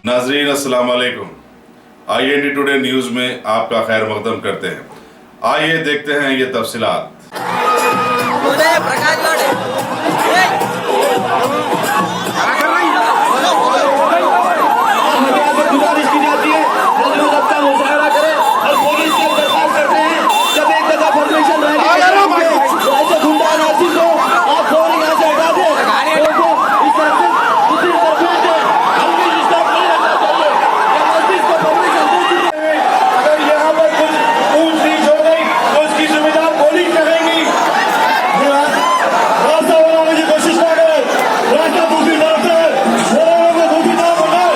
नाजरीन अस्सलाम वालेकुम। IND टुडे न्यूज़ में आपका खैर मकदम करते हैं। आइए देखते हैं ये तफसीलात। गुजारिश की जाती है रब्ता मुशावरा करें और पुलिस से दरखास्त करते हैं जब एक जगह फॉर्मेशन ऐसे गुंडा नाजी को आप फौरी यहाँ से हटा दें। इसी तरफ से हमें स्टॉप नहीं रखना चाहिए। मस्जिद को परमिशन दे चुके हैं। अगर यहाँ पर कुछ ऊंच नीच हो गई तो उसकी जिम्मेदार पुलिस रहेगी। रास्ता बनाने की कोशिश ना करें, रास्ता दूसरी तरफ से दूसरी तरफ बनाओ।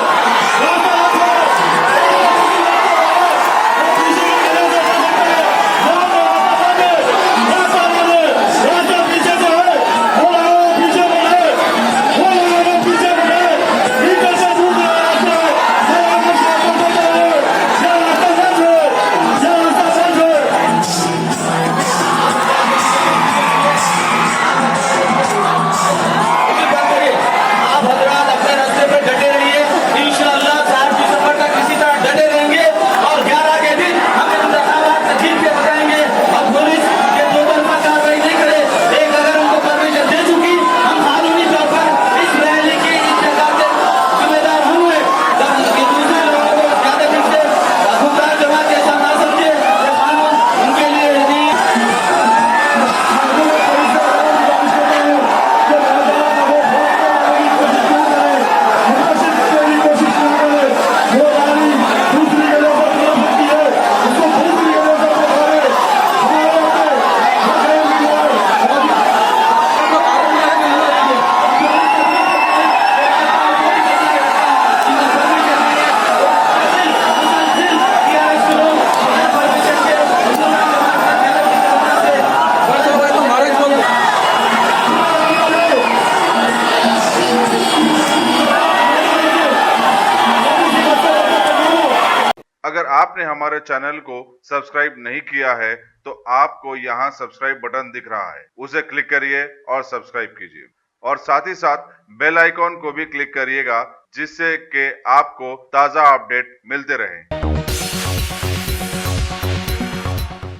अगर आपने हमारे चैनल को सब्सक्राइब नहीं किया है तो आपको यहाँ सब्सक्राइब बटन दिख रहा है, उसे क्लिक करिए और सब्सक्राइब कीजिए और साथ ही साथ बेल आइकॉन को भी क्लिक करिएगा जिससे कि आपको ताज़ा अपडेट मिलते रहें।